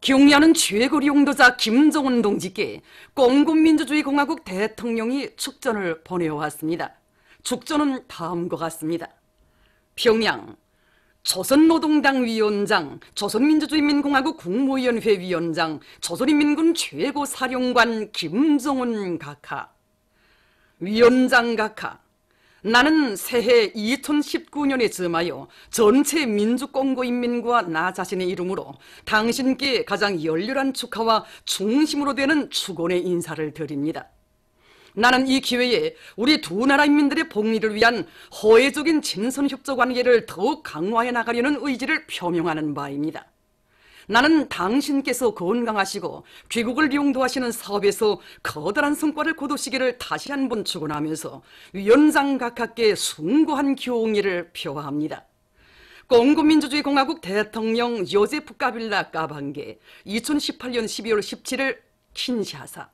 경리하는 최고 용도자 김정은 동지께 공군민주주의공화국 대통령이 축전을 보내왔습니다. 축전은 다음과 같습니다. 평양 조선노동당 위원장, 조선민주주의인민공화국 국무위원회 위원장, 조선인민군 최고사령관 김정은 각하. 위원장 각하, 나는 새해 2019년에 점하여 전체 민주공고인민과 나 자신의 이름으로 당신께 가장 열렬한 축하와 중심으로 되는 축원의 인사를 드립니다. 나는 이 기회에 우리 두 나라 인민들의 복리를 위한 호혜적인 친선협조 관계를 더욱 강화해 나가려는 의지를 표명하는 바입니다. 나는 당신께서 건강하시고 귀국을 용도하시는 사업에서 커다란 성과를 거두시기를 다시 한번 축원하면서 위원장 각하께 숭고한 경의를 표합니다. 공군민주주의공화국 대통령 요제프 까빌라 까방게 2018년 12월 17일 킨샤사.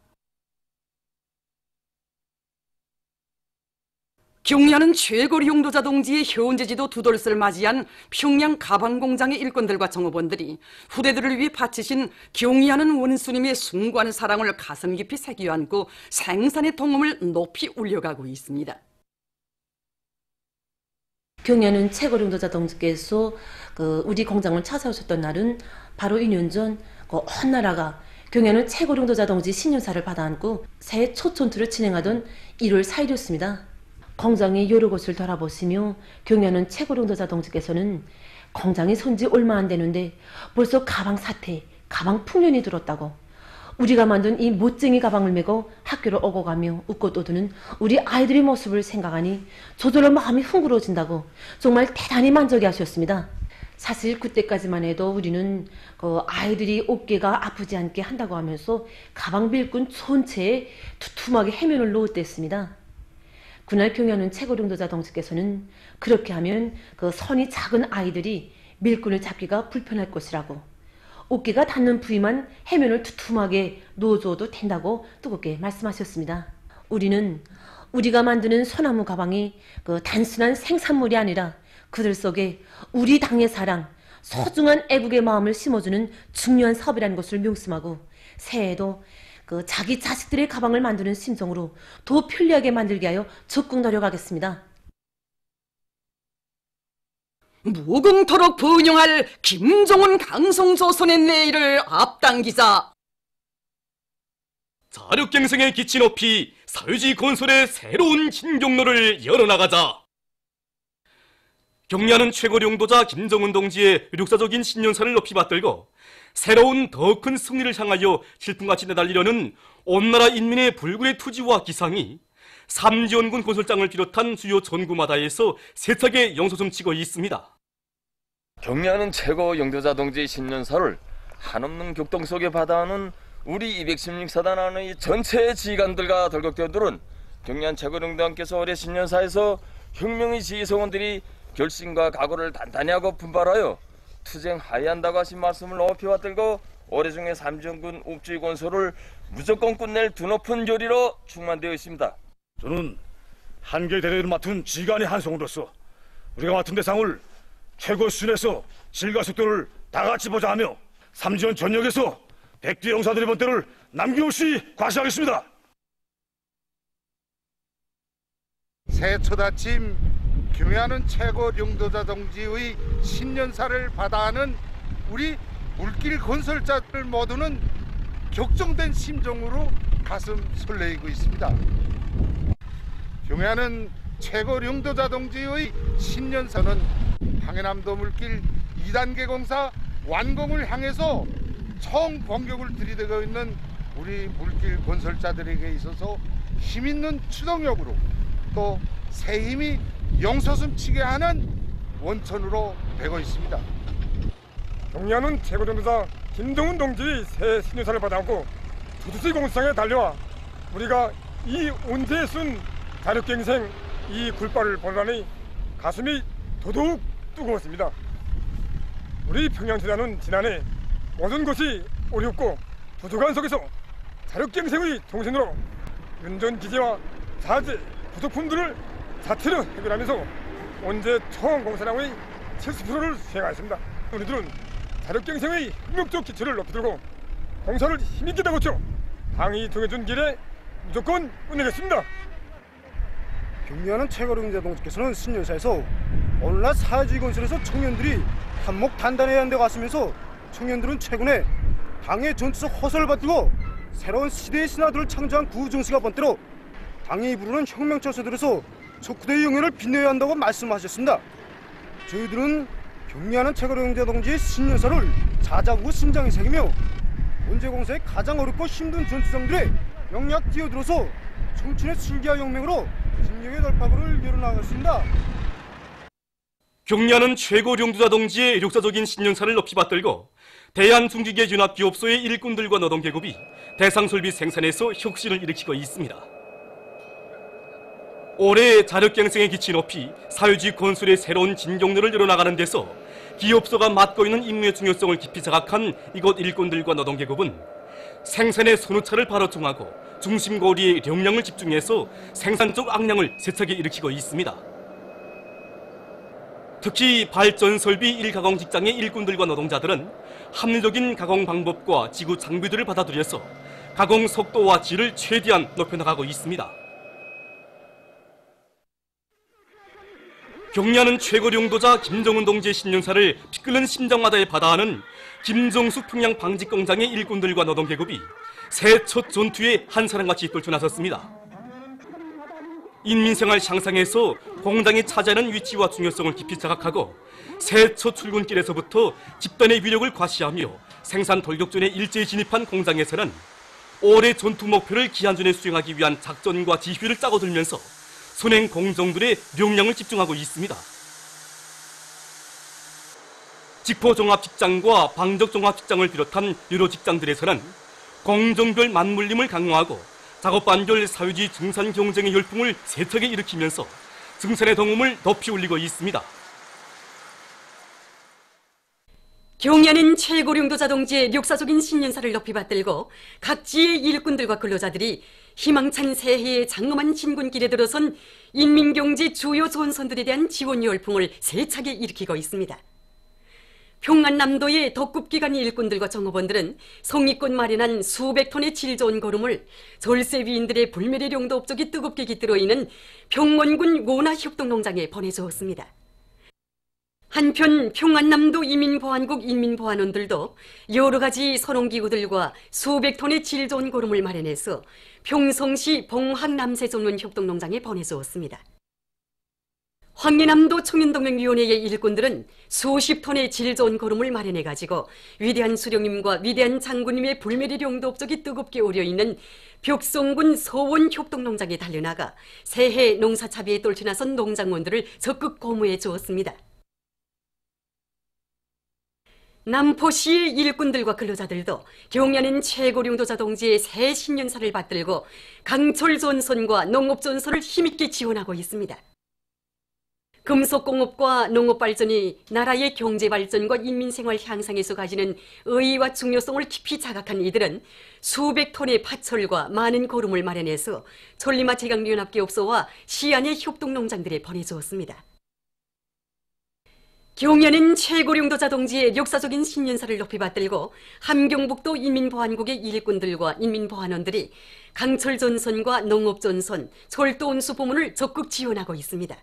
경리하는 최고 용도자 동지의 현재지도 두 돌을 맞이한 평양 가방공장의 일꾼들과 정업원들이 후대들을 위해 바치신 경리하는 원수님의 숭고한 사랑을 가슴 깊이 새겨 안고 생산의 통음을 높이 울려가고 있습니다. 경리하는 최고 용도자 동지께서 우리 공장을 찾아오셨던 날은 바로 2년 전 온 나라가 경리하는 최고 용도자 동지 신년사를 받아안고 새해 초촌투를 진행하던 1월 4일이었습니다. 공장의 여러 곳을 돌아보시며 경리하는 최고 용도자 동지께서는 공장이 선지 얼마 안 되는데 벌써 가방 사태, 가방 풍년이 들었다고, 우리가 만든 이 멋쟁이 가방을 메고 학교로 오고 가며 웃고 떠드는 우리 아이들의 모습을 생각하니 저절로 마음이 흥그러진다고 정말 대단히 만족해 하셨습니다. 사실 그때까지만 해도 우리는 아이들이 어깨가 아프지 않게 한다고 하면서 가방 빌꾼 전체에 두툼하게 해면을 놓았댔습니다. 그날 경리하는 최고 용도자 동지께서는 그렇게 하면 손이 작은 아이들이 밀끈을 잡기가 불편할 것이라고, 어깨가 닿는 부위만 해면을 두툼하게 놓아줘도 된다고 뜨겁게 말씀하셨습니다. 우리는 우리가 만드는 소나무 가방이 단순한 생산물이 아니라 그들 속에 우리 당의 사랑, 소중한 애국의 마음을 심어주는 중요한 사업이라는 것을 명심하고 새해에도 자기 자식들의 가방을 만드는 심정으로 더 편리하게 만들게 하여 적극 노력하겠습니다. 무궁토록 번영할 김정은 강성조선의 내일을 앞당기자. 자력갱생의 기치 높이 사회주의 건설의 새로운 신경로를 열어나가자. 경리하는 최고 용도자 김정은 동지의 역사적인 신년사를 높이 받들고 새로운 더 큰 승리를 향하여 질풍같이 내달리려는 온 나라 인민의 불굴의 투지와 기상이 삼지연군 건설장을 비롯한 주요 전구마다에서 세차게 영소숨치고 있습니다. 경리하는 최고 용도자 동지의 신년사를 한없는 격동 속에 받아오는 우리 216사단 안의 전체 지휘관들과 돌격대원들은 경리한 최고 용도장께서 올해 신년사에서 혁명의 지휘성원들이 결심과 각오를 단단히 하고 분발하여 투쟁하야한다고 하신 말씀을 높이 받들고 올해 중에 삼지연군 읍주의 건설을 무조건 끝낼 드높은 결의로 충만되어 있습니다. 저는 한길 대대를 맡은 지휘관의 한성으로서 우리가 맡은 대상을 최고 수준에서 질과 속도를 다같이 보장하며 삼지연 전역에서 백대 용사들의 번대를 남김없이 과시하겠습니다. 새해 첫 아침 경리하는 최고 용도자 동지의 신년사를 받아하는 우리 물길 건설자들 모두는 격정된 심정으로 가슴 설레이고 있습니다. 경리하는 최고 용도자 동지의 신년사는 항해남도 물길 2단계 공사 완공을 향해서 총공격을 들이대고 있는 우리 물길 건설자들에게 있어서 힘있는 추동력으로 또 새 힘이 영서숨치게 하는 원천으로 되고 있습니다. 경리하는 최고 용도자 김정은 동지의 새 신년사를 받아안고 조두시 공수장에 달려와 우리가 이 온재에 쓴 자력갱생 이 굴발을 보느라니 가슴이 더더욱 뜨거웠습니다. 우리 평양재단은 지난해 모든 것이 어렵고 부족한 속에서 자력갱생의 정신으로 운전기지와 자재, 부속품들을 자체로 해결하면서 온재 총공사량의 70%를 수행하였습니다. 우리들은 자력갱생의 혁명적 기초를 높이들고 공사를 힘있게 다고쳐 당이 정해준 길에 무조건 운행했습니다. 경리하는 최고령 자동지께서는 신년사에서 오늘날 사회주의 건설에서 청년들이 한몫 단단해야 한다고 하시면서 청년들은 최근에 당의 전투적 허설을 받들고 새로운 시대의 신화들을 창조한 구정시가 번때로 당이 부르는 혁명처소들에서 척후대의 영예를 빛내야 한다고 말씀하셨습니다. 저희들은 경리하는 최고령 자동지의 신년사를 자자구 심장에 새기며 원제공사의 가장 어렵고 힘든 전투장들에 영약 뛰어들어서 청춘의 슬기와 혁명으로 진영의 돌파구를 열어나갔습니다. 경리하는 최고 용두자 동지의 역사적인 신년사를 높이 받들고 대한중기계 윤합기업소의 일꾼들과 노동계급이 대상설비 생산에서 혁신을 일으키고 있습니다. 올해 자력갱생의 기치 높이 사회주의 건설의 새로운 진경로를 열어나가는 데서 기업소가 맡고 있는 임무의 중요성을 깊이 자각한 이곳 일꾼들과 노동계급은 생산의 선후차를 바로 정하고 중심고리의 역량을 집중해서 생산적 악량을 세차게 일으키고 있습니다. 특히 발전설비 1가공 직장의 일꾼들과 노동자들은 합리적인 가공 방법과 지구 장비들을 받아들여서 가공 속도와 질을 최대한 높여나가고 있습니다. 경리하는 최고 용도자 김정은 동지의 신년사를 피 끓는 심장마다에 받아하는 김정숙 평양 방직공장의 일꾼들과 노동계급이 새 첫 전투에 한 사람같이 떨쳐나섰습니다. 인민생활 향상에서 공장이 차지하는 위치와 중요성을 깊이 자각하고 새 첫 출근길에서부터 집단의 위력을 과시하며 생산 돌격전에 일제히 진입한 공장에서는 올해 전투 목표를 기한전에 수행하기 위한 작전과 지휘를 짜고 들면서 선행 공정들의 역량을 집중하고 있습니다. 직포종합직장과 방적종합직장을 비롯한 여러 직장들에서는 공정별 맞물림을 강화하고 작업반별 사회주의 증산 경쟁의 열풍을 세차게 일으키면서 증산의 동음을 높이 올리고 있습니다. 경리하는 최고 용도자 동지의 역사적인 신년사를 높이 받들고 각지의 일꾼들과 근로자들이 희망찬 새해의 장엄한 진군길에 들어선 인민경제 주요 전선들에 대한 지원 열풍을 세차게 일으키고 있습니다. 평안남도의 덕급기관 일꾼들과 정업원들은 성의껏 마련한 수백 톤의 질 좋은 거름을 절세 위인들의 불멸의 용도 업적이 뜨겁게 깃들어 있는 평원군 원화협동농장에 보내주었습니다. 한편 평안남도 이민보안국 인민보안원들도 여러 가지 선홍기구들과 수백 톤의 질 좋은 거름을 마련해서 평성시 봉학남세전문협동농장에 보내주었습니다. 황해남도 청년동맹위원회의 일꾼들은 수십 톤의 질 좋은 거름을 마련해가지고 위대한 수령님과 위대한 장군님의 불멸의 용도 업적이 뜨겁게 오려있는 벽송군 서원협동농장에 달려나가 새해 농사차비에 떨쳐나선 농장원들을 적극 고무해 주었습니다. 남포시의 일꾼들과 근로자들도 경리하는 최고 용도자 동지의 새 신년사를 받들고 강철전선과 농업전선을 힘있게 지원하고 있습니다. 금속공업과 농업발전이 나라의 경제발전과 인민생활 향상에서 가지는 의의와 중요성을 깊이 자각한 이들은 수백 톤의 파철과 많은 거름을 마련해서 천리마 제강연합기업소와 시안의 협동농장들에 보내주었습니다. 경연은 최고 용도자 동지의 역사적인 신년사를 높이 받들고 함경북도 인민보안국의 일꾼들과 인민보안원들이 강철전선과 농업전선, 철도운수 부문을 적극 지원하고 있습니다.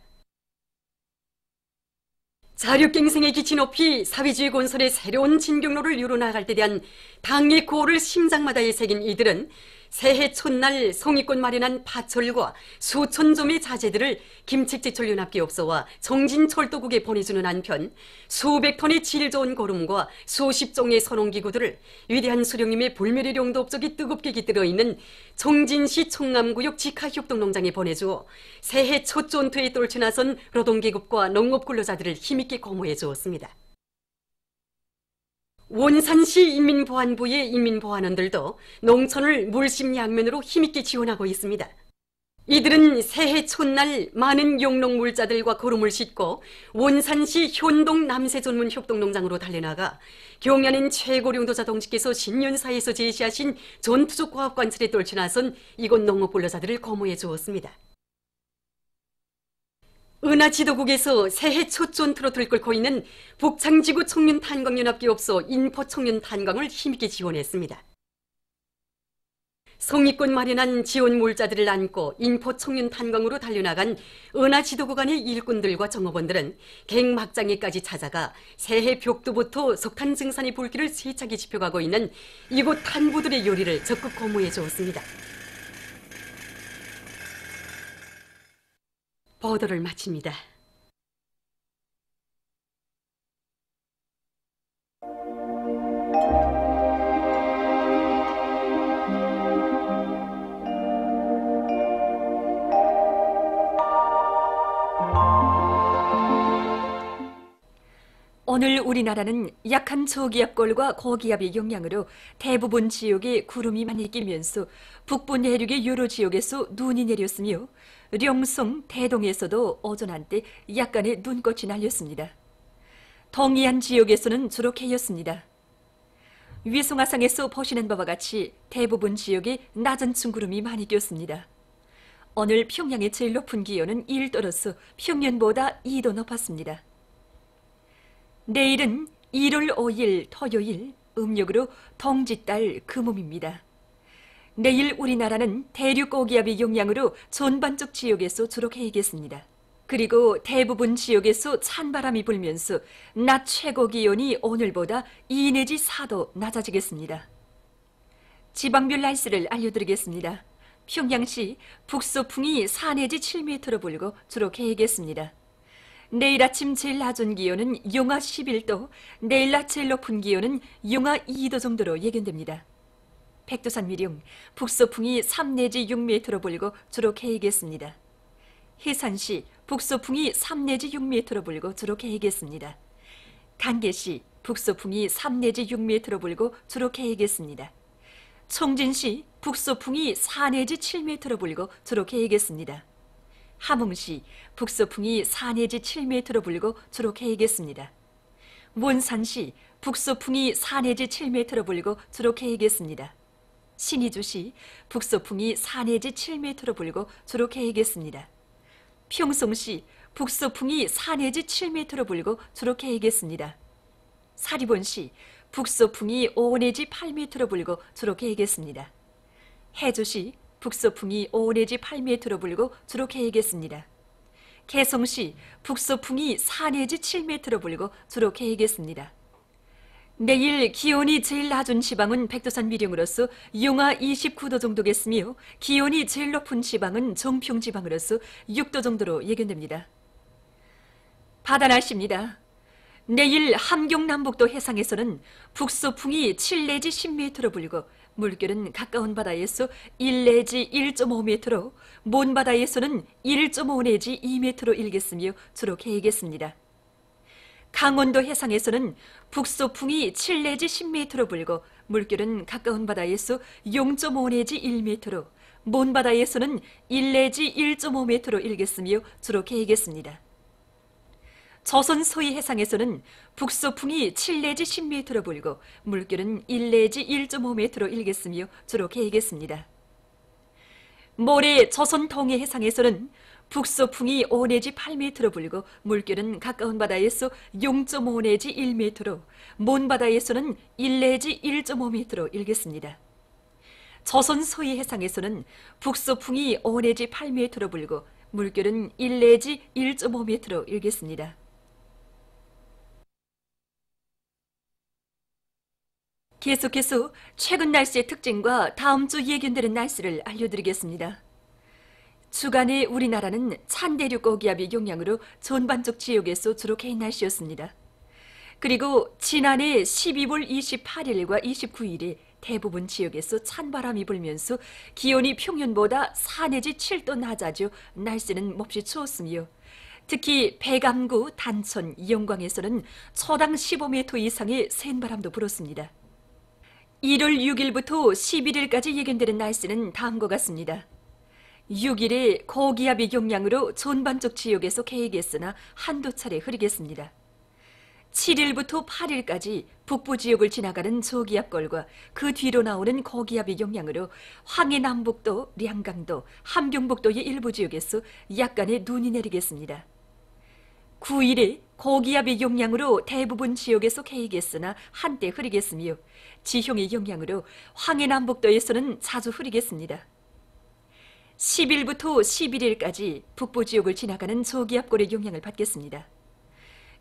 자력갱생의 기치 높이 사회주의 건설의 새로운 진경로를 이뤄나갈 때 대한 당의 구호를 심장마다에 새긴 이들은 새해 첫날 성의껏 마련한 파철과 수천 점의 자재들을 김책제철연합기업소와 정진철도국에 보내주는 한편 수백 톤의 질 좋은 거름과 수십 종의 선홍기구들을 위대한 수령님의 불멸의 용도 업적이 뜨겁게 깃들어 있는 정진시 청남구역 직하협동농장에 보내주어 새해 첫 전투에 떨쳐나선 노동계급과 농업근로자들을 힘있게 고무해 주었습니다. 원산시 인민보안부의 인민보안원들도 농촌을 물심양면으로 힘있게 지원하고 있습니다. 이들은 새해 첫날 많은 용농물자들과 거름을 싣고 원산시 현동 남세전문협동농장으로 달려나가 경연인 최고 용도자 동지께서 신년사에서 제시하신 전투적 과학관찰에 떨쳐나선 이곳 농업근로자들을 고무해 주었습니다. 은하지도국에서 새해 초전투로 들끓고 있는 북창지구 청년탄광연합기업소 인포청년탄광을 힘있게 지원했습니다. 성의껏 마련한 지원 물자들을 안고 인포청년탄광으로 달려나간 은하지도국 안의 일꾼들과 정업원들은 갱막장에까지 찾아가 새해 벽두부터 석탄 증산의 불길을 세차게 지펴가고 있는 이곳 탄부들의 요리를 적극 고무해 주었습니다. 보도를 마칩니다. 오늘 우리나라는 약한 저기압골과 고기압의 영향으로 대부분 지역에 구름이 많이 끼면서 북부 내륙의 여러 지역에서 눈이 내렸으며 령성, 대동에서도 오전 한때 약간의 눈꽃이 날렸습니다. 동해안 지역에서는 주로 개였습니다. 위성화상에서 보시는 바와 같이 대부분 지역에 낮은 층구름이 많이 꼈습니다. 오늘 평양의 제일 높은 기온은 1도로서 평년보다 2도 높았습니다. 내일은 1월 5일 토요일 음력으로 동짓달 금음입니다. 내일 우리나라는 대륙 고기압의 영향으로 전반적 지역에서 주로 개이겠습니다. 그리고 대부분 지역에서 찬바람이 불면서 낮 최고 기온이 오늘보다 2 내지 4도 낮아지겠습니다. 지방별 날씨를 알려드리겠습니다. 평양시 북서풍이 4 내지 7m로 불고 주로 개이겠습니다. 내일 아침 제일 낮은 기온은 영하 11도, 내일 낮 제일 높은 기온은 영하 2도 정도로 예견됩니다. 백두산 미령, 북서풍이 3 내지 6m로 불고 주로 개이겠습니다. 해산시, 북서풍이 3 내지 6m로 불고 주로 개이겠습니다. 간계시, 북서풍이 3 내지 6m로 불고 주로 개이겠습니다. 청진시, 북서풍이 4 내지 7m로 불고 주로 개이겠습니다. 함흥시, 북서풍이 4 내지 7m로 불고 주로 개이겠습니다. 원산시, 북서풍이 4 내지 7m로 불고 주로 개이겠습니다. 신의주시, 북서풍이 4 내지 7m로 불고 주로 개이겠습니다. 평송시, 북서풍이 4 내지 7m로 불고 주로 개이겠습니다. 사리본시, 북서풍이 5 내지 8m로 불고 주로 개이겠습니다. 해주시, 북서풍이 5 내지 8m로 불고 주로 개이겠습니다. 개성시, 북서풍이 4 내지 7m로 불고 주로 개이겠습니다. 내일 기온이 제일 낮은 지방은 백두산 미령으로서 영하 29도 정도겠으며 기온이 제일 높은 지방은 정평 지방으로서 6도 정도로 예견됩니다. 바다 날씨입니다. 내일 함경 남북도 해상에서는 북서풍이 7 내지 10m로 불고 물결은 가까운 바다에서 1 내지 1.5m로 먼 바다에서는 1.5 내지 2m로 일겠으며 주로 개이겠습니다. 강원도 해상에서는 북서풍이 7 내지 10m로 불고 물결은 가까운 바다에서 0.5 내지 1m로 먼 바다에서는 1 내지 1.5m로 일겠으며 주로 개이겠습니다. 조선 서해 해상에서는 북서풍이 7 내지 10m로 불고 물결은 1 내지 1.5m로 일겠으며 주로 개이겠습니다. 모레 조선 동해 해상에서는 북서풍이 5 내지 8m로 불고 물결은 가까운 바다에서 0.5 내지 1m로 먼 바다에서는 1 내지 1.5m로 일겠습니다. 조선 서해 해상에서는 북서풍이 5 내지 8m로 불고 물결은 1 내지 1.5m로 일겠습니다. 계속해서 최근 날씨의 특징과 다음 주 예견되는 날씨를 알려드리겠습니다. 주간에 우리나라는 찬대륙 고기압의 영향으로 전반적 지역에서 주로 개인 날씨였습니다. 그리고 지난해 12월 28일과 29일에 대부분 지역에서 찬바람이 불면서 기온이 평년보다 4 내지 7도 낮아져 날씨는 몹시 추웠으며 특히 백암구, 단천, 영광에서는 초당 15m 이상의 센 바람도 불었습니다. 1월 6일부터 11일까지 예견되는 날씨는 다음과 같습니다. 6일에 고기압의 영향으로 전반적 지역에서 개이겠으나 한두 차례 흐리겠습니다. 7일부터 8일까지 북부 지역을 지나가는 저기압골과 그 뒤로 나오는 고기압의 영향으로 황해남북도, 량강도, 함경북도의 일부 지역에서 약간의 눈이 내리겠습니다. 9일에 고기압의 영향으로 대부분 지역에 속해이겠으나 한때 흐리겠으며 지형의 영향으로 황해남북도에서는 자주 흐리겠습니다. 10일부터 11일까지 북부 지역을 지나가는 저기압골의 영향을 받겠습니다.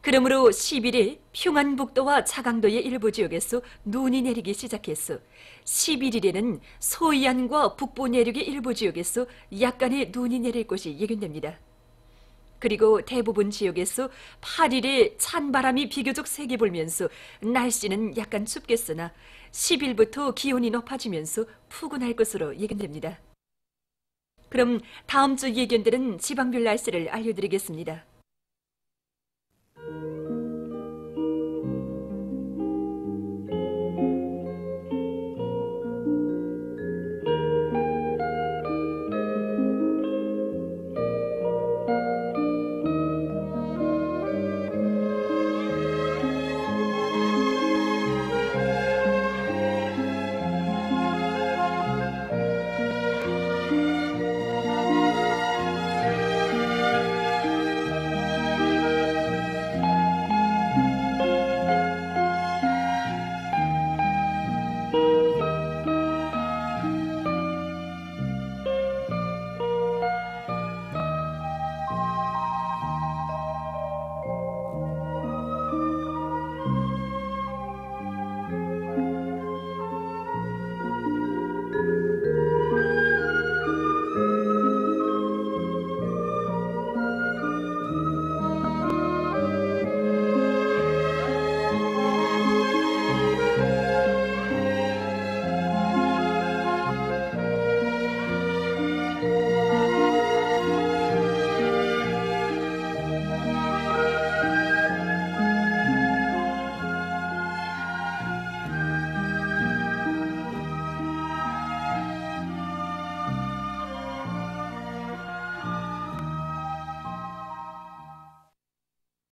그러므로 10일에 평안북도와 차강도의 일부 지역에서 눈이 내리기 시작해서 11일에는 소이안과 북부 내륙의 일부 지역에서 약간의 눈이 내릴 것이 예견됩니다. 그리고 대부분 지역에서 8일에 찬바람이 비교적 세게 불면서 날씨는 약간 춥겠으나 10일부터 기온이 높아지면서 푸근할 것으로 예견됩니다. 그럼 다음 주 예견되는 지방별 날씨를 알려드리겠습니다.